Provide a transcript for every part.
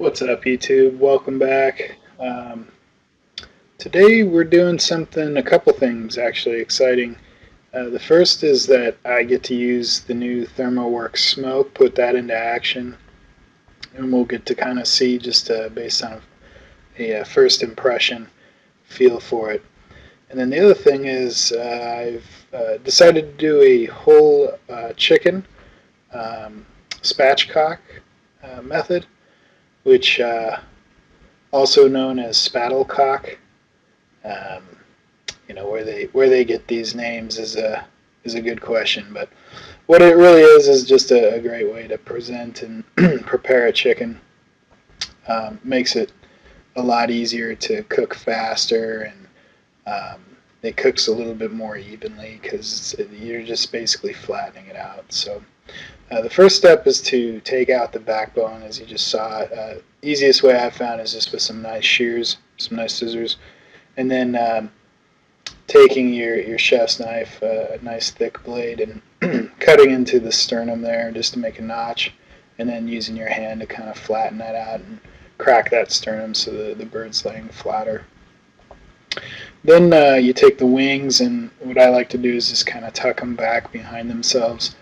What's up, YouTube? Welcome back. Today we're doing a couple things actually exciting. The first is that I get to use the new ThermoWorks Smoke, put that into action, and we'll get to kind of see just based on a first impression feel for it. And then the other thing is I've decided to do a whole chicken spatchcock method, which also known as spatchcock'd. Um, where they get these names is a good question, but what it really is just a great way to present and prepare a chicken. Makes it a lot easier to cook faster, and it cooks a little bit more evenly because you're just basically flattening it out. So the first step is to take out the backbone, as you just saw. Easiest way I've found is just with some nice shears, some nice scissors, and then taking your chef's knife, a nice thick blade, and cutting into the sternum there just to make a notch, and then using your hand to kind of flatten that out and crack that sternum so the bird's laying flatter. Then you take the wings, and what I like to do is just kind of tuck them back behind themselves,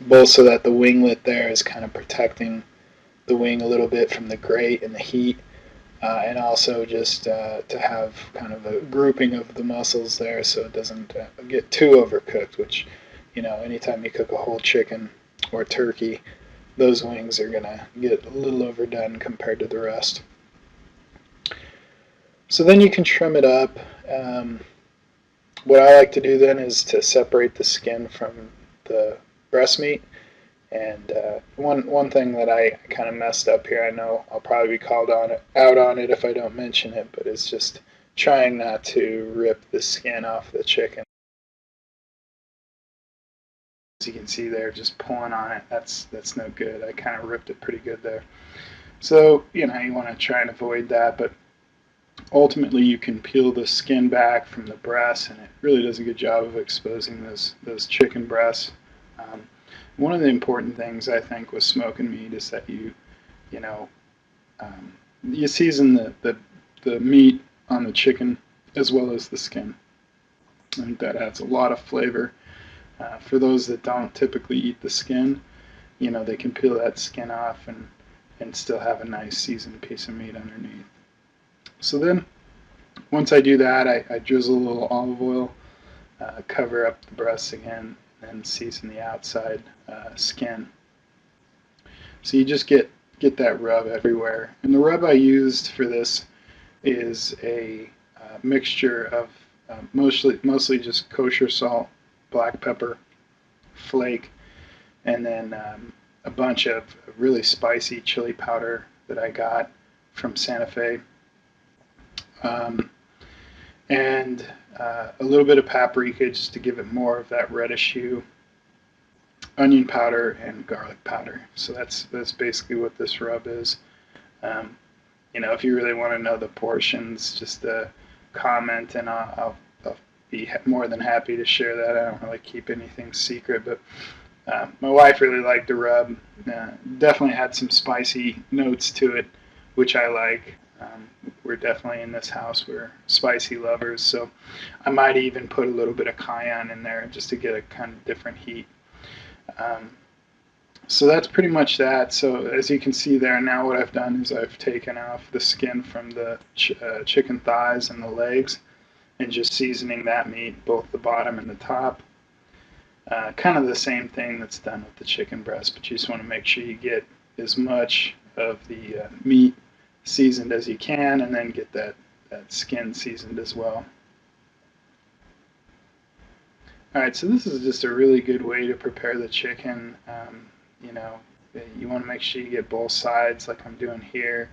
both so that the winglet there is kind of protecting the wing a little bit from the grate and the heat, and also just to have kind of a grouping of the muscles there so it doesn't get too overcooked, which, anytime you cook a whole chicken or turkey, those wings are going to get a little overdone compared to the rest. So then you can trim it up. What I like to do then is to separate the skin from the breast meat. And one thing that I kind of messed up here, I know I'll probably be called out on it if I don't mention it, but it's just trying not to rip the skin off the chicken. As you can see there, just pulling on it, that's no good. I kind of ripped it pretty good there. So, you want to try and avoid that, but ultimately you can peel the skin back from the breast, and it really does a good job of exposing those chicken breasts. One of the important things I think with smoking meat is that you season the meat on the chicken as well as the skin. I think that adds a lot of flavor. For those that don't typically eat the skin, they can peel that skin off and still have a nice seasoned piece of meat underneath. So then, once I do that, I drizzle a little olive oil, cover up the breasts again, and season the outside skin. So you just get that rub everywhere. And the rub I used for this is a mixture of mostly just kosher salt, black pepper, flake, and then a bunch of really spicy chili powder that I got from Santa Fe. And a little bit of paprika just to give it more of that reddish hue, onion powder, and garlic powder. So that's basically what this rub is. If you really want to know the portions, just comment, and I'll be more than happy to share that. I don't really keep anything secret, but my wife really liked the rub. Definitely had some spicy notes to it, which I like. We're definitely in this house, we're spicy lovers, so I might even put a little bit of cayenne in there just to get a kind of different heat. So that's pretty much that. So as you can see there, now what I've done is I've taken off the skin from the chicken thighs and the legs, and just seasoning that meat, both the bottom and the top. Kind of the same thing that's done with the chicken breast, but you just want to make sure you get as much of the meat seasoned as you can, and then get that skin seasoned as well. Alright, so this is just a really good way to prepare the chicken. You want to make sure you get both sides like I'm doing here.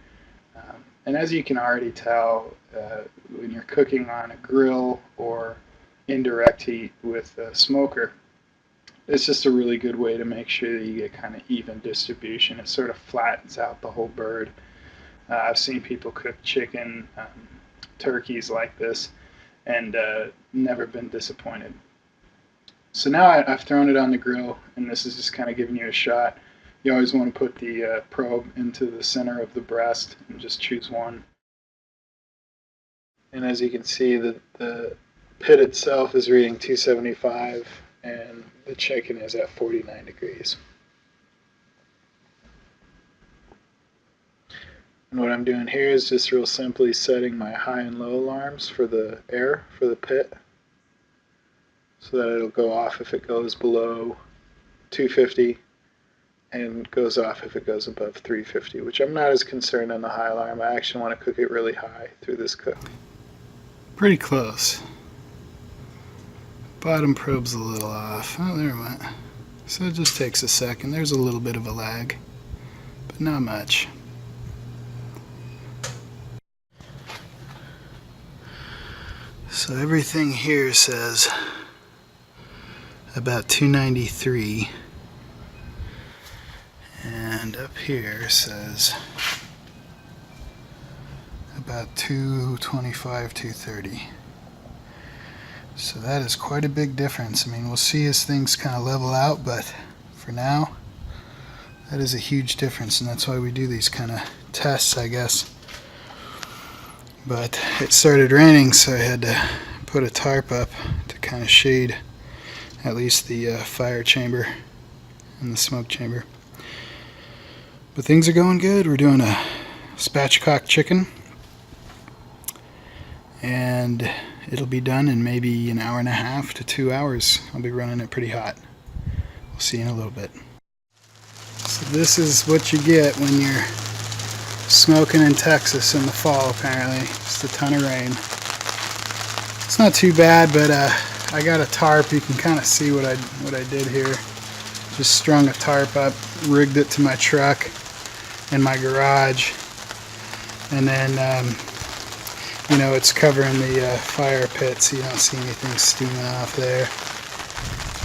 And as you can already tell, when you're cooking on a grill or indirect heat with a smoker, it's just a really good way to make sure that you get kind of even distribution. It sort of flattens out the whole bird. I've seen people cook chicken, turkeys like this, and never been disappointed. So now I've thrown it on the grill, and this is just kind of giving you a shot You always want to put the probe into the center of the breast and just choose one. And as you can see, the pit itself is reading 275 and the chicken is at 49 degrees. And what I'm doing here is just real simply setting my high and low alarms for the air, for the pit, so that it'll go off if it goes below 250 and goes off if it goes above 350, which I'm not as concerned on the high alarm. I actually want to cook it really high through this cook. Pretty close. Bottom probe's a little off. Oh, there it went. So it just takes a second. There's a little bit of a lag, but not much. So everything here says about 293, and up here says about 225, 230. So that is quite a big difference. I mean, we'll see as things kind of level out, but for now, that is a huge difference, and that's why we do these kind of tests, I guess. But it started raining, so I had to put a tarp up to kind of shade at least the fire chamber and the smoke chamber. But things are going good. We're doing a spatchcock'd chicken, and it'll be done in maybe an hour and a half to 2 hours. I'll be running it pretty hot. We'll see you in a little bit. So this is what you get when you're smoking in Texas in the fall, apparently. Just a ton of rain. It's not too bad, but I got a tarp. You can kind of see what I did here. Just strung a tarp up, rigged it to my truck in my garage, and then you know, it's covering the fire pit, so you don't see anything steaming off there.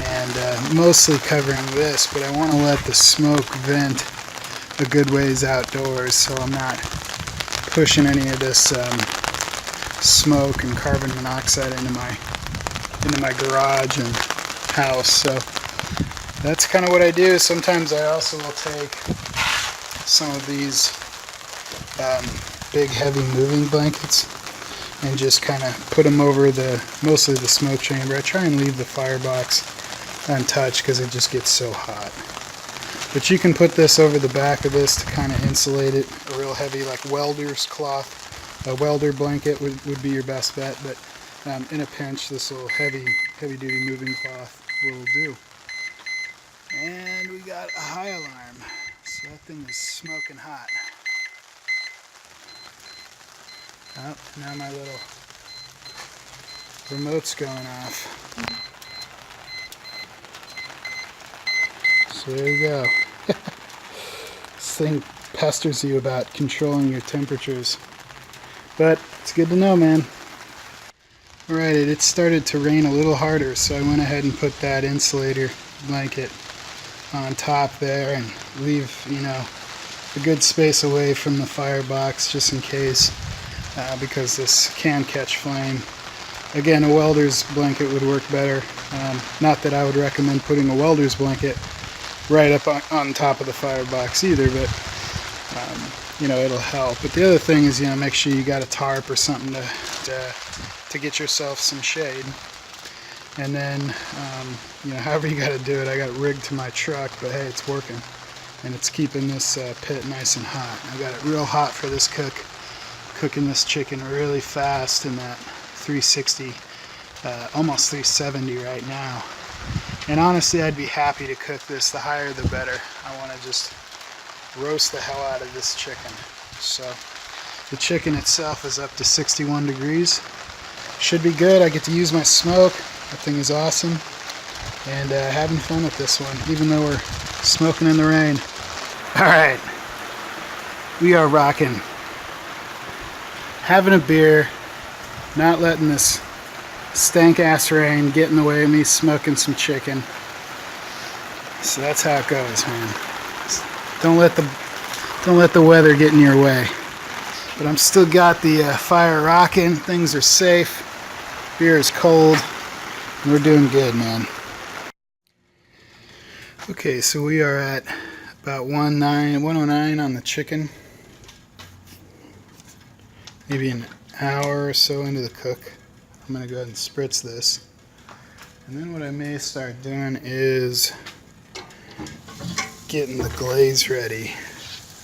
And mostly covering this, but I want to let the smoke vent a good ways outdoors, so I'm not pushing any of this smoke and carbon monoxide into my garage and house. So that's kind of what I do. Sometimes I also will take some of these big heavy moving blankets and just kind of put them over mostly the smoke chamber. I try and leave the firebox untouched because it just gets so hot. But you can put this over the back of this to kind of insulate it. A real heavy, like welder's cloth, a welder blanket would be your best bet. But in a pinch, this little heavy duty moving cloth will do. And we got a high alarm, so that thing is smoking hot. Oh, now my little remote's going off. So there you go. This thing pesters you about controlling your temperatures. But it's good to know, man. Alright, it started to rain a little harder, so I went ahead and put that insulator blanket on top there and leave, you know, a good space away from the firebox just in case, because this can catch flame. Again, a welder's blanket would work better. Not that I would recommend putting a welder's blanket right up on top of the firebox either, but you know, it'll help. But the other thing is, you know, make sure you got a tarp or something to get yourself some shade. And then, you know, however you got to do it. I got it rigged to my truck, but hey, it's working, and it's keeping this pit nice and hot. I got it real hot for this cooking this chicken really fast in that 360, almost 370 right now. And honestly, I'd be happy to cook this. The higher the better. I want to just roast the hell out of this chicken. So the chicken itself is up to 61 degrees. Should be good. I get to use my smoke. That thing is awesome. And having fun with this one, even though we're smoking in the rain. Alright, we are rocking. Having a beer, not letting this stank ass rain get in the way of me smoking some chicken. So that's how it goes, man. Don't let the weather get in your way. But I'm still got the fire rocking. Things are safe. Beer is cold. We're doing good, man. Okay, so we are at About 109 on the chicken. Maybe an hour or so into the cook. I'm going to go ahead and spritz this. And then what I may start doing is getting the glaze ready.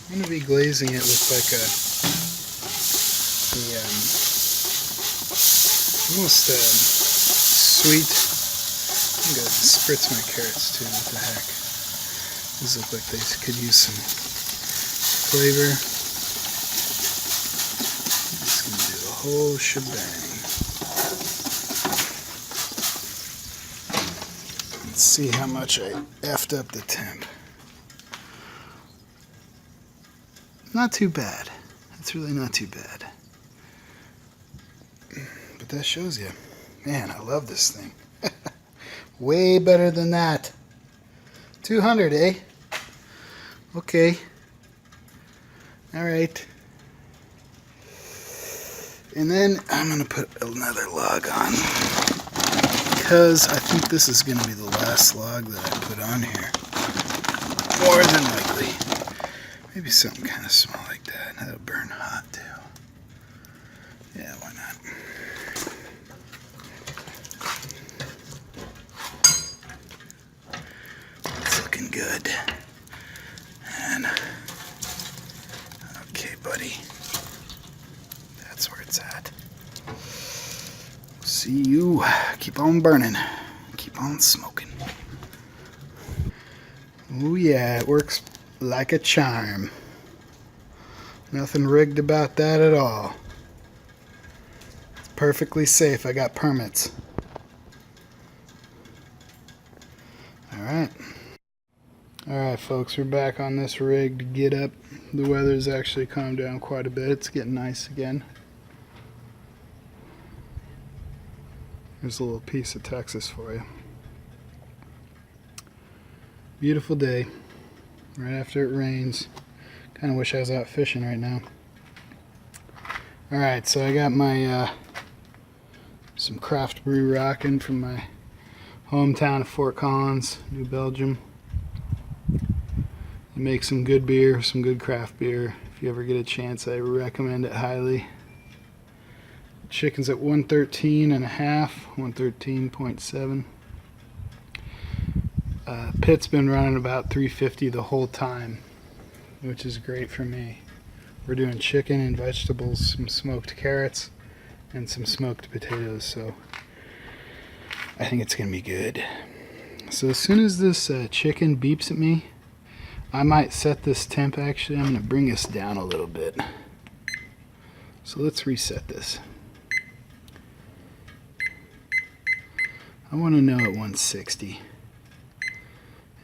I'm going to be glazing it with like almost sweet. I'm going to spritz my carrots too. What the heck? These look like they could use some flavor. Just going to do the whole shebang. Let's see how much I effed up the temp. Not too bad. It's really not too bad. But that shows you. Man, I love this thing. Way better than that. 200, eh? Okay. Alright. And then I'm going to put another log on. Because I think this is going to be the last log that I put on here. More than likely. Maybe something kind of small like that. That'll burn hot too. Yeah, why not? It's looking good. And okay, buddy. That's where it's at. See you. Keep on burning. Keep on smoking. Oh yeah, it works like a charm. Nothing rigged about that at all. It's perfectly safe. I got permits. Alright. Alright folks, we're back on this rig to get up. The weather's actually calmed down quite a bit. It's getting nice again. Here's a little piece of Texas for you. Beautiful day. Right after it rains. Kind of wish I was out fishing right now. Alright, so I got my some craft brew rocking from my hometown of Fort Collins, New Belgium. They make some good beer, some good craft beer. If you ever get a chance, I recommend it highly. Chicken's at 113 and a half, 113.7. Pit's been running about 350 the whole time, which is great for me. We're doing chicken and vegetables, some smoked carrots, and some smoked potatoes, so I think it's going to be good. So as soon as this chicken beeps at me, I might set this temp. Actually, I'm going to bring this down a little bit. So let's reset this. I want to know at 160.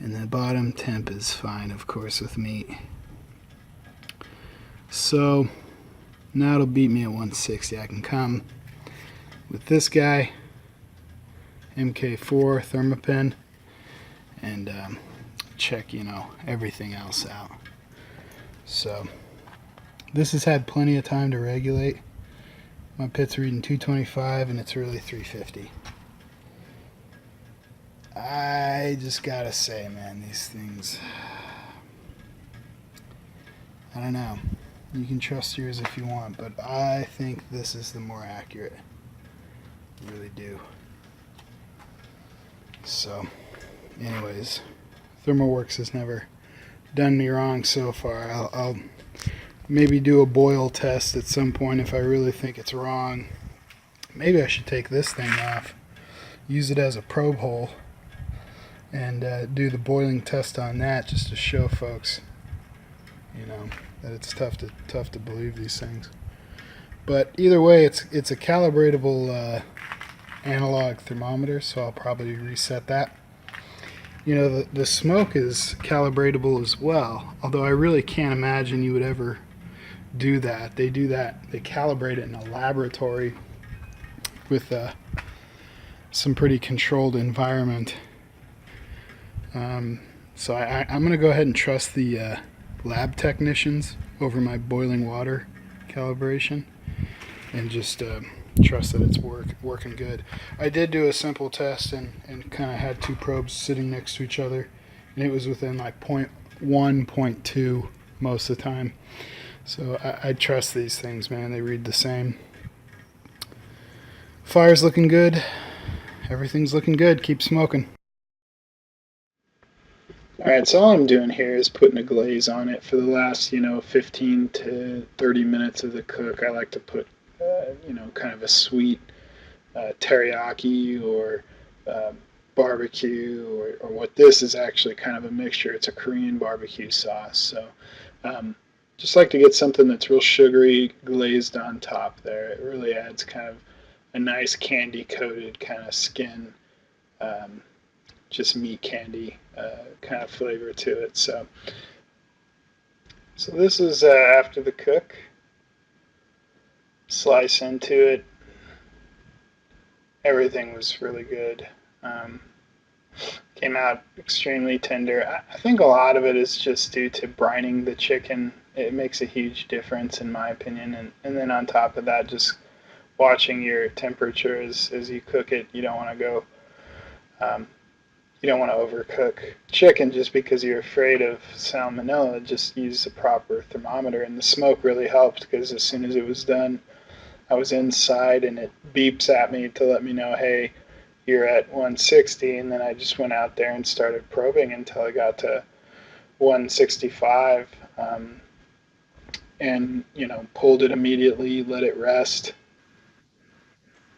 And the bottom temp is fine, of course, with meat. So now it'll beat me at 160. I can come with this guy, MK4 thermopen, and check, everything else out. So this has had plenty of time to regulate. My pit's reading 225 and it's really 350. I just gotta say, man, these things, I don't know. You can trust yours if you want, but I think this is the more accurate. I really do. So, anyways, ThermoWorks has never done me wrong so far. I'll maybe do a boil test at some point if I really think it's wrong. Maybe I should take this thing off, use it as a probe hole, and do the boiling test on that, just to show folks, that it's tough to believe these things. But either way, it's a calibratable analog thermometer, so I'll probably reset that. The smoke is calibratable as well, although I really can't imagine you would ever do that. They do that. They calibrate it in a laboratory with some pretty controlled environment. So I'm going to go ahead and trust the lab technicians over my boiling water calibration, and just trust that it's working good. I did do a simple test and kind of had two probes sitting next to each other, and it was within like 0.1, 0.2 most of the time. So I trust these things, man. They read the same. Fire's looking good. Everything's looking good. Keep smoking. Alright, so all I'm doing here is putting a glaze on it for the last, 15 to 30 minutes of the cook. I like to put, kind of a sweet teriyaki or barbecue, or what this is actually kind of a mixture. It's a Korean barbecue sauce. So just like to get something that's real sugary glazed on top there. It really adds kind of a nice candy coated kind of skin, just meat candy kind of flavor to it. So this is after the cook. Slice into it. Everything was really good. Came out extremely tender. I think a lot of it is just due to brining the chicken. It makes a huge difference in my opinion. And then on top of that, just watching your temperature as you cook it. You don't want to go, you don't want to overcook chicken just because you're afraid of salmonella. Just use the proper thermometer. And the smoke really helped, because as soon as it was done, I was inside and it beeps at me to let me know, hey, you're at 160, and then I just went out there and started probing until I got to 165, and pulled it immediately, let it rest.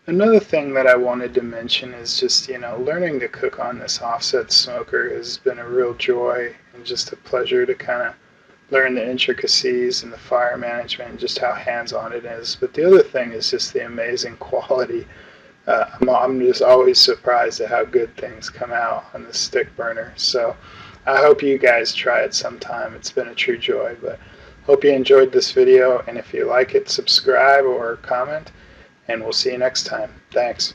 Another thing that I wanted to mention is just learning to cook on this offset smoker has been a real joy and just a pleasure to kind of learn the intricacies and the fire management and just how hands-on it is. But the other thing is just the amazing quality. I'm just always surprised at how good things come out on the stick burner. So I hope you guys try it sometime. It's been a true joy. But hope you enjoyed this video, and if you like it, subscribe or comment, and we'll see you next time. Thanks.